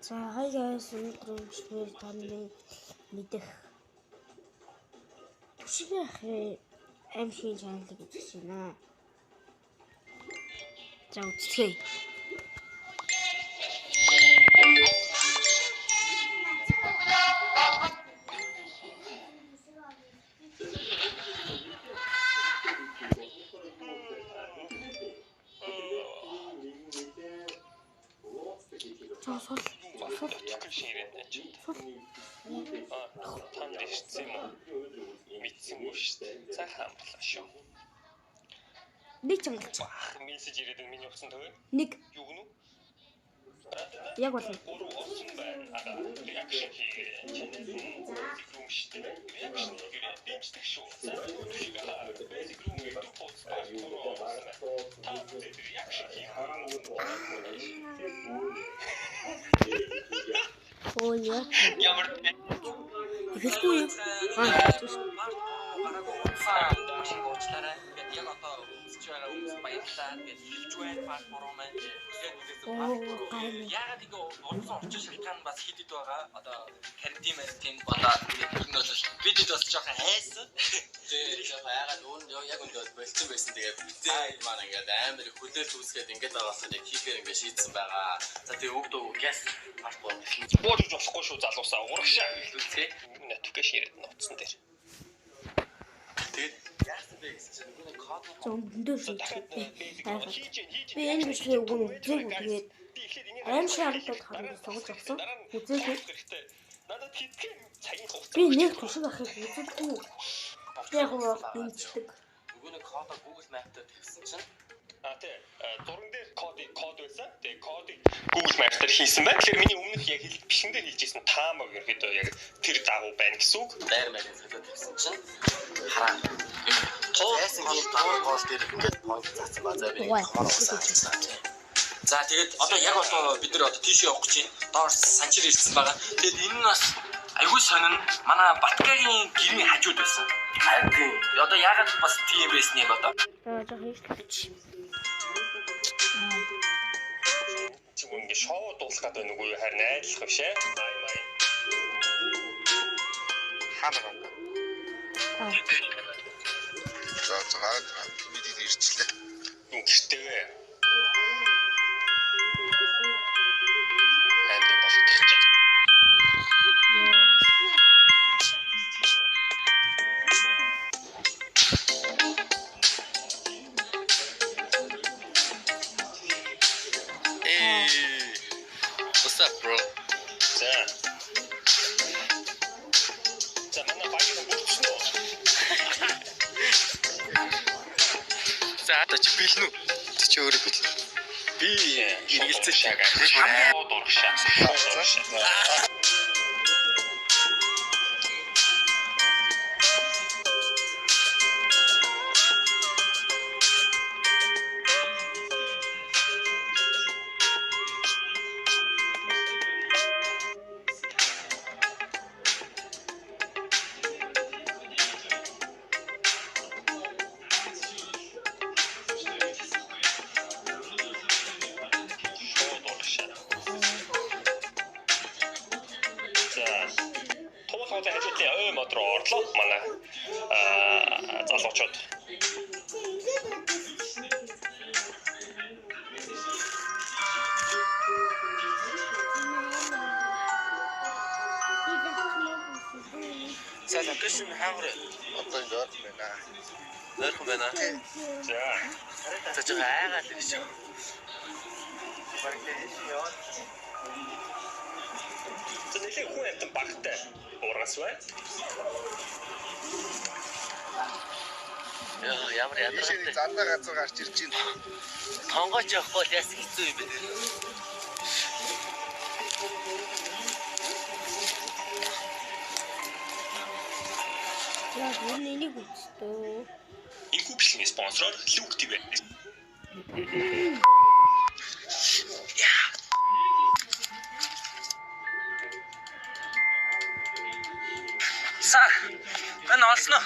За хаяас өнөөдрийн шивэр таны мэдэх түшигэх амшийн чаналыг үзэж байна. За үзье. Сул ширээд байна ч. Танд ирсэн юм уу? Мэдсэнгүй шүү дээ. Цаахан амарлаа шүү. Нэг чангалч. Мессеж ирээд миний утсан төгөө. Нэг. Юу гэнэ? Яг бол. Орсон байна. Реакшн хийгээ. Юм шүү дээ. Реакшн хийгээ. Дэмждэг шүү. Basic room гэдэг пост байна. Реакшн хийгээ. Оо яа. Ямар Хэлгүй юу? машин уучлаарай. Яг одоо үзэж байгаа хүмүүс баярлалаа гэж хэлж байна. Паспорт маань яагаад ингэ урдсан орчин шалтгаан бас хэд хэд байгаа. Одоо карантин болоод энэ бол видеод бас жоохон хайсан. Тэгээ яагаад өөрөө яг өндөө болцсон байсан. Тэгээд битээ маань ингээд амар хүлээлт үүсгээд ингээд байгаахан яг хийхээр ингээд шийдсэн байгаа. За тэгээ өгдөө газ паспорт бууж болохгүй шүү залуусаа уурагшаа хэлүүлцээ. Нотификейшн ирээд нууцсан дээр. Тэгээд яасан бэ гэсэн чинь нөгөө код зөндөө шүү. Би энэ бичлэг өгөн үзээгүй тэгээд аим шаардлагыг хараад суулж авсан. Үзээгүй. Надад хитгэн цагийн хугацаа. Би нэг тушиг ахыг үзээгүй. Яг бол дэмждэг. Нөгөө кодоо Google Map-аар тавьсан чинь тий зурган дээр код байсан. Тэгээ кодыг Google Maps-аар хийсэн байна. Тэгэхээр миний өмнөх яг бичгэндээ хийжсэн таамаг ерөөдөө яг тэр дагуу байна гэсэн үг. Байр маягийн цагтаа тавьсан чинь хараа. Тоосон гол дээр ингээд point заасан ба за би хамаар. За тэгээд одоо яг одоо бид нар одоо тийш явах гэж байна. Доор санчир ирсэн байгаа. Тэгээд энэ нь бас айгүй сонин манай Батгагийн гэрийн хажууд байсан. Харин одоо яагаад бас тийм байсан юм одоо? Жоо хийлгэж. Чи ингээ шоу дуулах гэдэг нэг үе харин айдлах биш ээ. Май. Хамаа. За бидний ирчлээ. Үгтэй. Амин болгох гэж. What's up, bro? За манай багийн бүрчнөө. За одоо чи билнү? Чи өөрөө билнү? Би хэрэгэлцээ шагаа. Хамгийн дургшаа. Хажуудлын мод руу орлоо манай залуучууд. Сайн гэсэн хааграа одоо ингээд байна. Нэрхэн байна. За жоо айгаад гэж. Тэний хүн амт багтай уургас байна. Ямар ядаргатай. Зандаа газар гарч ирж байна. Тонгооч явахгүй л яс хэцүү юм бэ. Яг энийг үзтөө. Энэхүү бичлэгийн спонсор Luke TV. Мен олсноо.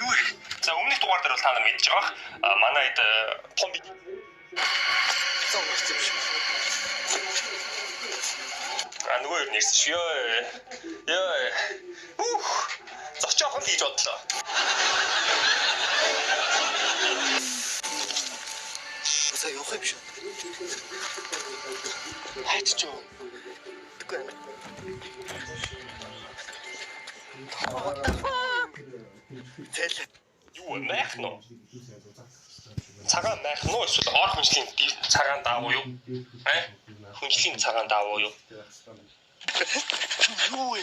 Юу вэ? За өмнөх дугаар дээр бол та нар мэдж байгаа. Манайд том нөгөө юу нэрсэн шүү. Ёо. Зочоох нь хийж бодлоо. За явах юм шүү. Хайчих жоо. Тэггүй. What the fuck? Юу мах нөө? Цагаан мах нөө эсвэл ор хүнслийн цагаан даавуу юу? Хүнслийн цагаан даавуу юу? Юу вэ?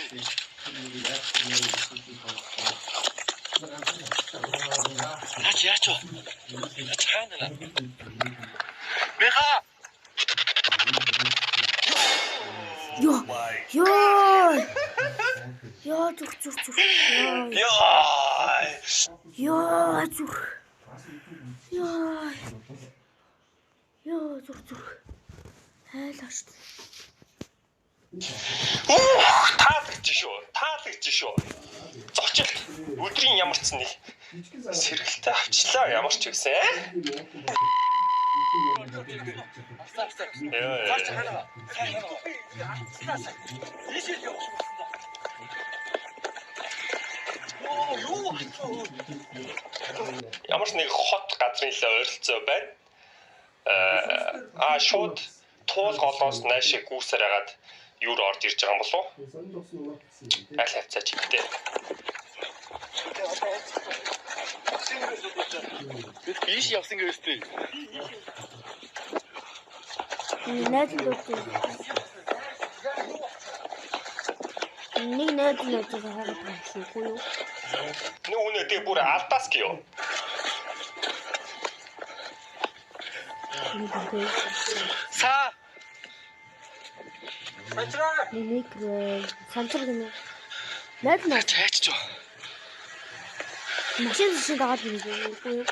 Яач вэ? Цаана. Бэха. Ёо зүг. Ёо зүг. Хайлаач. Таалагдж шүү. Зочлт өдрийн ямар ч нэг сэргэлтэй авчлаа ямар ч гэсэн. Ямар ч нэг хот газрын л ойролцоо байна. Шууд туул голоос наашиг гүйсээр хагаад юур орж ирж байгаа юм болов уу? Аль хавцаач ихтэй. Биш явсан гэвэстэй. Нэг хараад байхгүй юу? Нүг тэг бүр алдаас гиё. Са. Нэг санчраг юм. Найд Хайчих жоо. машин шиг дагаад юм уу?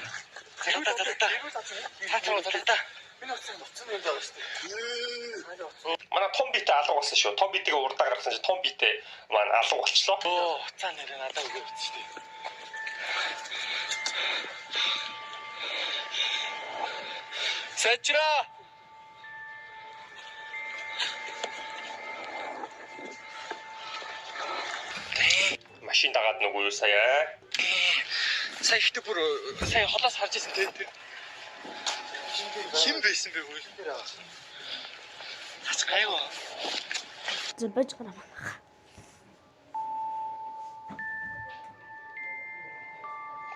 Та. Энэ утсан юм даа шүү дээ. Манай том битээ алга болсон шүү. Том битээ урдаа гаргасан чинь том битээ маань алга болчихлоо. Цаа нэр надад өгөөд шүү дээ. Сачра. Машин дагаад нөгөө юу сая? Сая ихтэй бүр сая холоос харж ирсэн тийм. Хим байсан бэ хөл? Тац гайгаа. Зэбэж гараа.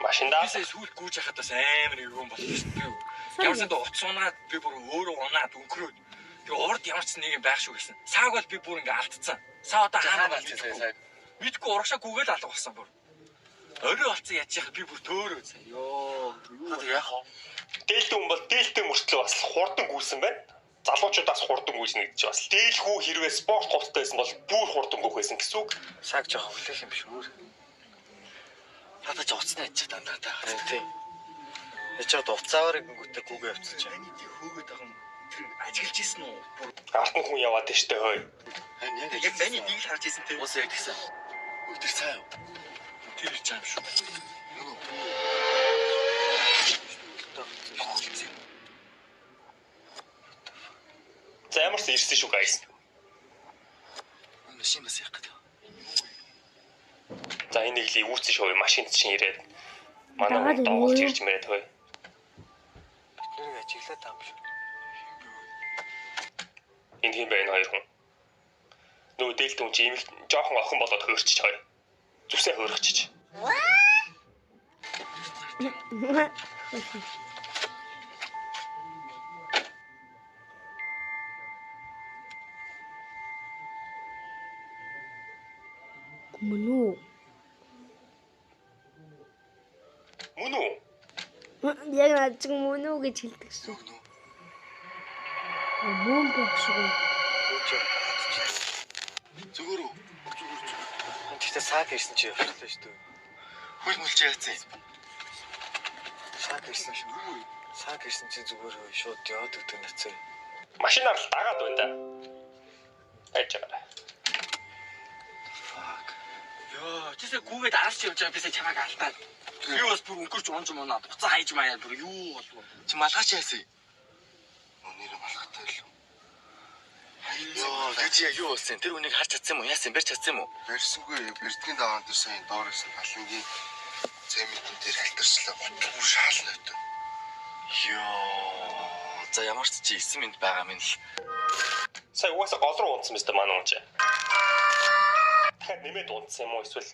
Машиндаа Бисээ сүүл гүйж хахад бас амар юм болсон шүү дээ. Ямарсанд уцсунаад би бүр өөрөө унаад өнкрөөд. Тэгээ урд ямар ч нэг юм байх шүү гэсэн. Сааг бол би бүр ингээ алдсан. Саа одоо хаана алдсан сая? Мэдгүй урагшаа гүгээл алга болсон бүр. Орой болцсон яаж яах би бүр төөрөө сая. Йоо. Юу яах вэ? дээлтэй хүн бол дээлтэй мөртлөө бас хурдан гүйсэн байна. Залуучуудаас хурдан гүйснэ гэж бас дээлхүү хэрвээ спорт хувцастайсэн бол бүр хурдан гүйх байсан гэсэн үг. Саг жоох хүлээх юм биш үү? Хатаж уцснаа яж дандаа та. Тийм. Яж одоо уцаавар гингүүтэй гүгээ явцсан чинь. Хөөгд байгаа юм. Тэр ажиглаж исэн үү? Ард нь хүн яваад штэ хой. Яг миний нэг л харж исэн тийм. Ус яг гэсэн. Өдөр цаа юу? Тэр ч юм шүү. За ямарс ирсэн шүү guys. Машин бас яах гэдэг. За энийг л үүссэн шүү машинд чинь ирээд манай доогт ирж мэрээд хой. Бидний ажиглаад таам шүү. Энд хин байна хоёр хүн. Нөгөө дээлт хүн чи имэл жоохон охин болоод хөөрчиж хой. Зүсээ хөөрчихж. Мөн үү? Мөн үү? Яг наач мөн үү гэж хэлдэг шүү. Мөн байх шүү. Зүгээр үү? Тэгтээ саг ирсэн чи явчихлаа шүү дээ. Хөл мөлч яатсан юм. Саг ирсэн шүү. Саг ирсэн чи зүгээр шууд яваад өгдөг нацаа. Машинаар л дагаад байна да. Айж байгаа. Ёо, тийсээ гүгээд арч явж байгаа бисээ чамайг алдаад. Би бас бүр өнгөрч унж мунаа буцаа хайж маяа бүр юу болов. Чи малгаач яасан? Өнөр малгахтай л. Йоо, гэж юу болсон? Тэр үнийг харж чадсан юм уу? Яасан барьж чадсан юм уу? Барьсангүй бэрдгийн даваан дээр сайн доороос нь халангийн цементэн дээр халтарчлаа. Бүр шаална өтө. Йоо. За ямар ч чи 9 минут байгаа минь л. Сая угаасаа гол руу унтсан мэт манай унч. Дахиад нэмээд унтсан юм уу эсвэл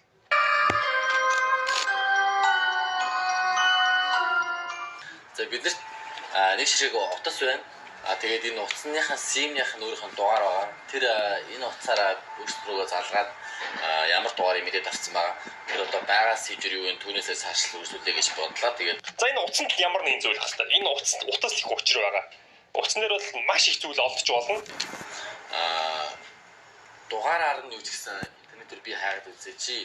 За бид нэг ширхэг утас байна. Тэгээд энэ утасныхаа симнийх нь өөрийнх нь дугаар байгаа. Тэр энэ утсаараа өөрсдөө залгаад ямар дугаарыг мэдээд авсан байгаа. Тэр одоо байгаа сэжэр юу вэ? Түүнээсээ цаашлал үргэлжлүүлээ гэж бодлоо. Тэгээд за энэ утаснд ямар нэгэн зүйл байх хэрэгтэй. Энэ утас их учир байгаа. Утасны дээр бол маш их зүйл олдож болно. Дугаараар нь юу ч гэсэн интернетээр би хайгаад үзье чи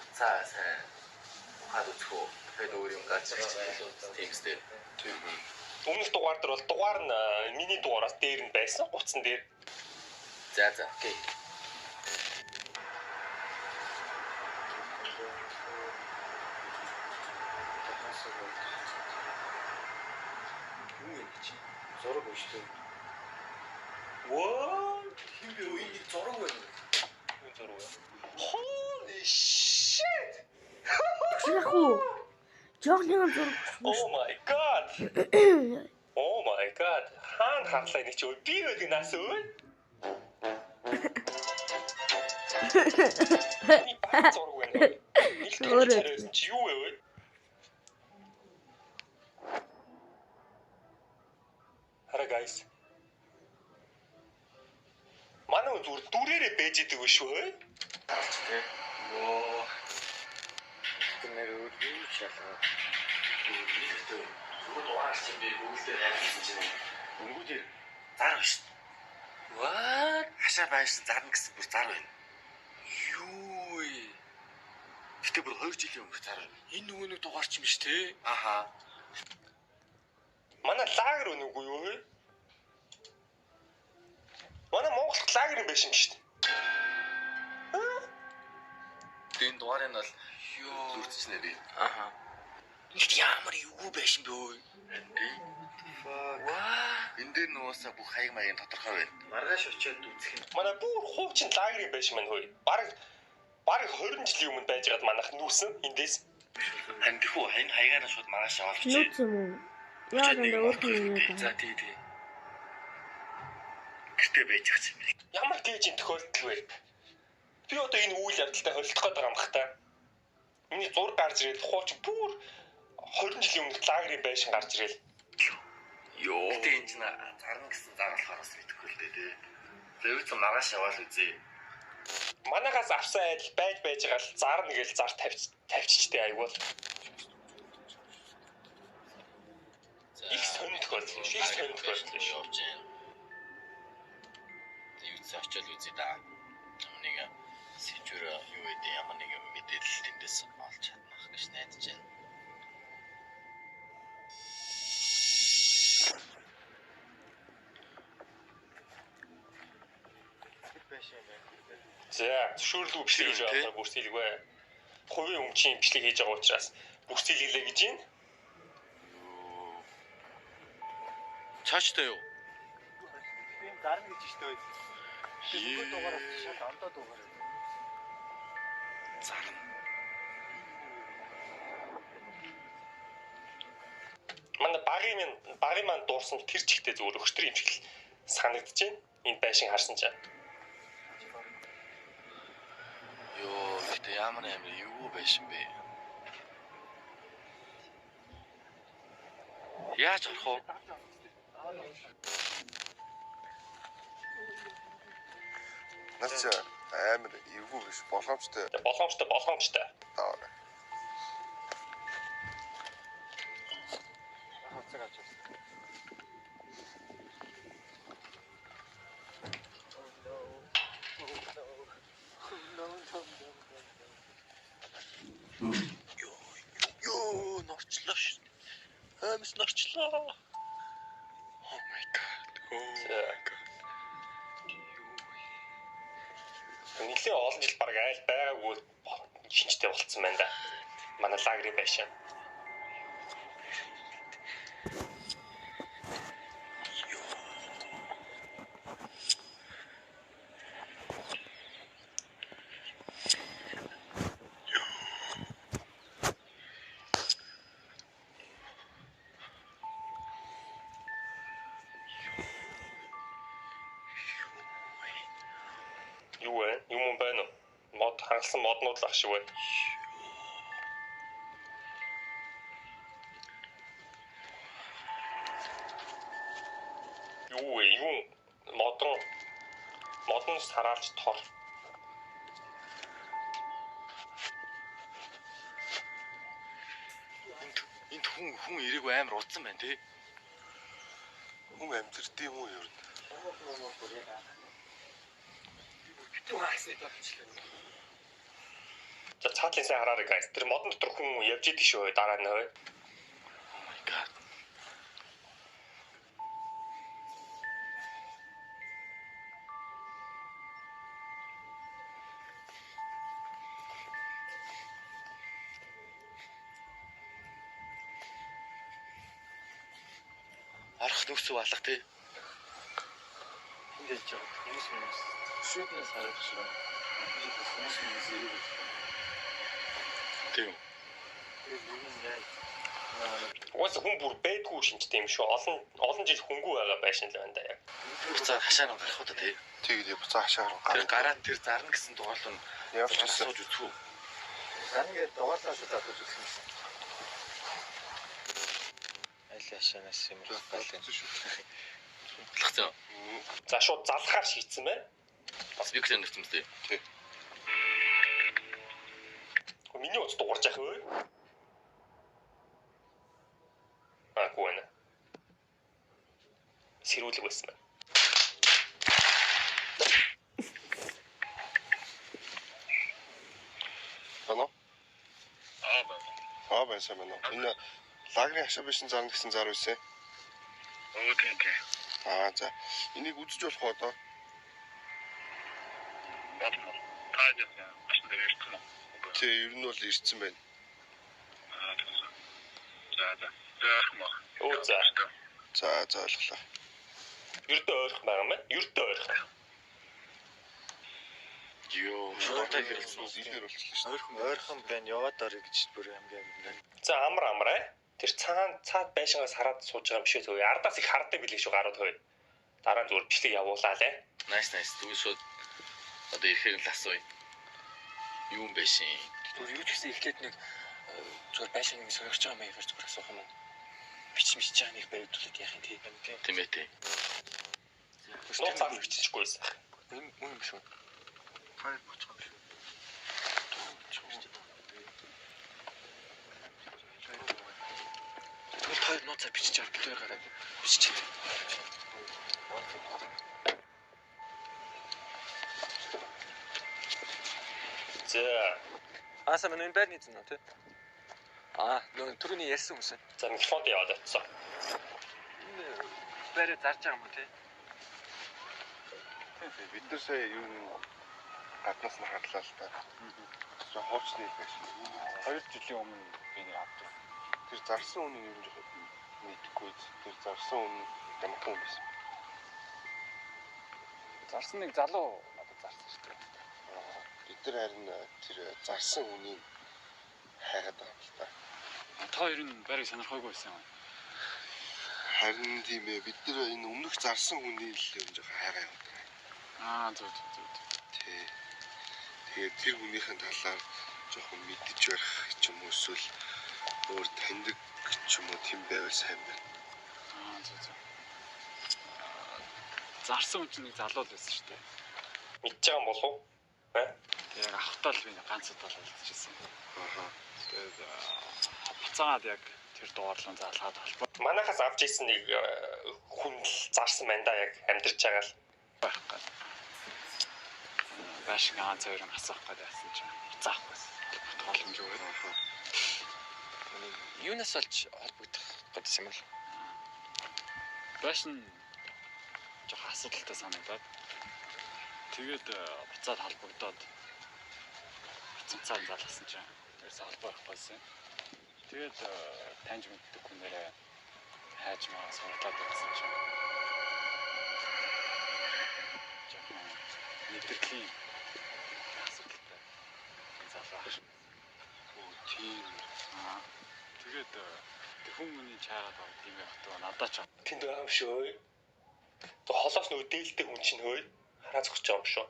утсаа сайн ухаад үзэх үү? Тэгээд өөр юм гарч ирсэн тиймстэй. Өмнөх дугаар дээр бол дугаар нь миний дугаараас дээр нь байсан. Утсан дээр. За окей. Юу юм чи? Зураг биш үү? Воо, хин би үеийг зураг байна. Юу зураг вэ? Holy shit. Яг уу. Жогнын зураг. Oh my god. Oh my god. Хаан харлаа нэг чи би байдаг нас өө. Зураг байна. Өөр чи юу вэ? Хара guys. Манай дүрээрээ бэж идэг биш үү? Йоо. Тэмэр өөр юу шалгаа. Нэгтэй. Дугаарч би бүгдээр хайрласан чинь өнгөдөр зар биш. What? Хашаа байшин зарна гэсэн бүр зар байна. Юу вэ? Гэтэ бүр 2 жилийн өмнөх зар байна. Энэ нөгөө нэг дугаарч юм биш те? Аха. Манай лагер үнэгүй юу вэ? Манай Монгол лагер юм байсан шүү дээ. Энэ дугаар нь бол зүртчнэ би. Аха. Нэг ямар юу байсан бэ өө? Энд дээр нуусаа бүх хаяг маягийн тодорхой байна. Маргааш очиод үзэх юм. Манай бүр хуучин лагер юм байсан мань хөөе. Бараг 20 жилийн өмнө байжгаад манайх нүүсэн эндээс. Харин тэхүү хаяг хаягаараа шууд маргааш аваад чи. Нүүц юм уу? Яа нэ өөртөө юм яа. За тий. Гэртээ байж ах юм. Ямар гэж энэ тохиолдол вэ? Би одоо энэ үйл явдалтай холилдох гээд байгаа юм бах та. Миний зураг гарч ирээд хууч бүр 20 жилийн өмнө лагерын байшин гарч ирэл. Йоо. Гэтэ энэ чинь зарна гэсэн зар болохоор бас мэдэхгүй л дээ тий. Зөвхөн маргааш яваал үзье. Манайхаас авсан айдал байж байгаа л зарна гээл зар тавьчихтэй айгуул. Их сонир тохиолдол шүү. Их сонир тохиолдол шүү. Тэг очиод үзье да. Нэг сэжвэр юу гэдэг ямар нэг мэдээлэл тэндээс олж чаднах гэж найдаж байна. За, зөвшөөрлөг бичлэг хийж байгаа бүрсэлгүй. Хувийн өмчийн бичлэг хийж байгаа учраас бүрсэлгэлээ гэж байна. Цааштай юу? Би гарна гэж штэ бай. Би нөгөө дугаараас шал ондоо дугаар. Зарна. Манай багын маань дуурсан тэр чигтээ зүгээр өчтөр юм шиг санагдаж байна. Энд байшин харсан чинь. Йоо, гэтэ ямар юу байсан бэ? Яаж орох вэ? Нач амар эвгүй биш болгоомжтой. Болгоомжтой. Аа. Хацаг авч. Йоо, норчлоо шүү. Амс норчлоо. Oh my god. Нэлээ олон жил баг айл байгаагүй шинжтэй болцсон байна да. Манай лагерын байшин. Юу вэ? Юм байна уу? Мод хангалсан моднууд л ах шиг байна. Юу вэ? Юу модон сараалж тор. Энд хүн ирэг амар удсан байна тий. Хүн амьдэрдэг юм уу ер нь? За цаатлын сайн хараарай guys. Тэр модон дотор хүн явж идэг шүү дараа нь. Oh my god. Арах нүкс балах тий. Ингэж жаа. Хүмүүс шүтнэс харах шиг. Хүмүүс ирэх. Тийм. Уус хүн бүр байдгүй шинжтэй юм шүү. Олон жил хөнгүү байгаа байшин л байна да яг. Буцаа хашаа руу гарах удаа тий. Тэгээд буцаа хашаа руу Тэр гараад тэр зарна гэсэн дугаарлал нь явж ирсэн. асууж үзв үү? Зарна гэдэг дугаарлаа шууд асууж үзсэн юм. Айл хашаанаас юм гал юм шүү. Лахцаа. За шууд залхаар шийдсэн байна. Бас би клиент нэрсэн мэт тий. Миний утас дуурж яах вэ? Гүн. Сэрүүлэг байсан байна. Бано? Байсан байна. Энэ лагерын хашаа бишин зарна гэсэн зар үсэ. Окей. За. Энийг үзэж болох уу одоо? Тэг ер нь бол ирсэн байна. Оо за. За ойлголоо. Ердөө ойрхон байгаа юм байна. Ердөө ойрхон. Йоо, шуудаа хэрэлсэн үү? Илэр болчихлоо шүү. Ойрхон байна. Яваад орё гэж бүр амгаа юм. За амар. Тэр цаад байшингаас хараад сууж байгаа юм шиг thôi. Ардаас их харддаг билээ шүү гарууд хөөе. Дараа нь зүгээр бичлэг явуулаа лээ. Nice. Тэгвэл шууд одоо ирэхээр л асууя. Юу юм бэ шин? Юу ч гэсэн эхлээд нэг зүгээр байшин нэг сойрч байгаа юм ярьж зүгээр асуух юм уу? Бичиж байгаа нэг баригдуулаад яах юм тий. Тийм ээ тий. Нууц авч биччихгүй байсан. Мөн юм шүү. Файл боцгоо шүү. Тэр нууцаар бичиж авах гэдэг гараад бичиж. За. Аса мань энэ байрны зэн үү тий? Нөө түрүүний ярьсан хүмүүс. За микрофонд яваад очсон. Бэрэ зарж байгаа юм уу тий? Бид нар сая юу гаднаас нь харлаа л та. За хуучны байшин. 2 жилийн өмнө би нэг авдаг. Тэр зарсан үнийн юм жоохон мэдэхгүй. Тэр зарсан үн ямар хүн байсан. Зарсан нэг залуу надад зарсан шүү дээ. Бид нар харин тэр зарсан үнийг хайгаад байгаа юм л та. Та ер нь барыг сонирхоогүй байсан юм. Харин тийм ээ бид нар энэ өмнөх зарсан үнийг л юм жоохон хайгаа яваад байгаа. Зөв. Тий. Тэгээд тэр хүнийхэн талаар жоохон мэдэж байх ч юм уу эсвэл өөр таньдаг ч юм уу тийм байвал сайн байна. Зөв. Зарсан хүн чинь нэг залуу л байсан шүү дээ. Мэдж байгаа юм болов уу? Яг авахтаа л би ганц удаа л уулзчихсан. Тэгээд буцаагаад яг тэр дугаарлан заалгаад холбоо. Манайхаас авч ийсэн нэг хүн л зарсан байна да яг амьдарч байгаа л. Байхгүй. Башин цааврын асах гэдээсэн чинь заах байсан. Боломж өгөө. Юунаас олж холбогдох гэдсэн юм бол? Башин жоо асуудалтай санагдаад тэгээд буцаад холбогдоод цанцаар залгасан чинь тэрс холбоо авахгүйсэн. Тэгээд таньж мэддэг хүнээрээ хайж маа сурлаад байсан чинь жоохон нэвтрлийн асуудалтай залгах. Тийм. Тэгээд хүмүүний чаагаад байгаа юм яхад надад ч Тэнд байгаа юм шүү. Холоос нөө дээлтэй хүн чинь хөөе. Хараа зогсож байгаа юм шүү.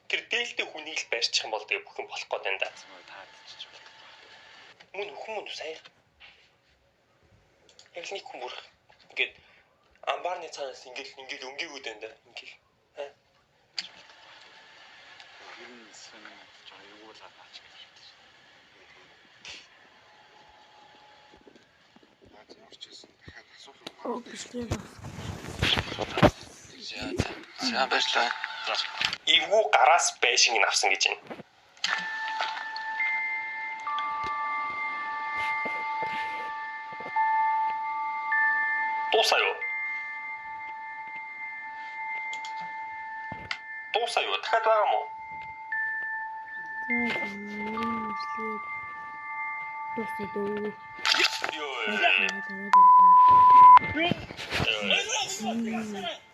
Тэр дээлтэй хүнийг л барьчих юм бол тэгээ бүх юм болох гээд байна да. Таадчих болов. Мөн хүмүүс сайн. Яг нэг хүн бүр ингээд амбарны цаанаас ингээд өнгийгүүд байна да. Ингээд. Энэ сэн жоо юу л хаач гэж. Наад орчихсон. Дахиад асуух юм. Оо биш тийм. За баярлалаа. Эвгүй гараас байшинг авсан гэж байна. Дуусаа юу? Дахиад байгаа мó? Дуусаа дөө. Йоо. Дараа.